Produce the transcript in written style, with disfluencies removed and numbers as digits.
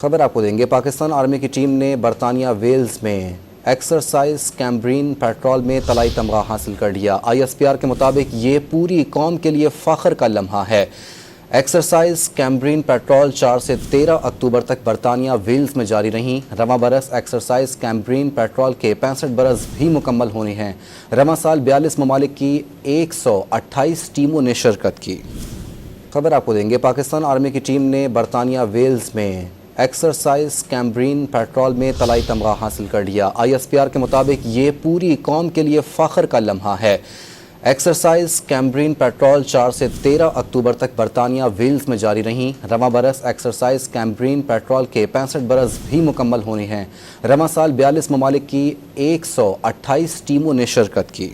خبر آپ کو دیں گے۔ پاکستان آرمی کی ٹیم نے برطانیہ ویلز میں ایکسرسائز کیمبرین پیٹرول میں طلائی تمغہ حاصل کر لیا۔ ISPR کے مطابق یہ پوری قوم کے لیے فخر کا لمحہ ہے۔ ایکسرسائز کیمبرین پیٹرول 4 سے 13 اکتوبر تک برطانیہ ویلز میں جاری رہیں۔ رواں برس ایکسرسائز کیمبرین پیٹرول کے 65 برس بھی مکمل ہونے ہیں۔ رواں سال 42 ممالک کی 128 ٹیموں نے شرکت کی۔ خبر آپ کو دیں گے۔ پاکستان آرمی کی ٹیم نے برطانیہ ویلز میں ایکسرسائز کیمبرین پیٹرول میں طلائی تمغہ حاصل کر لیا۔ ISPR کے مطابق یہ پوری قوم کے لیے فخر کا لمحہ ہے۔ ایکسرسائز کیمبرین پیٹرول 4 سے 13 اکتوبر تک برطانیہ ویلز میں جاری رہیں۔ رواں برس ایکسرسائز کیمبرین پیٹرول کے 65 برس بھی مکمل ہونے ہیں۔ رواں سال 42 ممالک کی 128 ٹیموں نے شرکت کی۔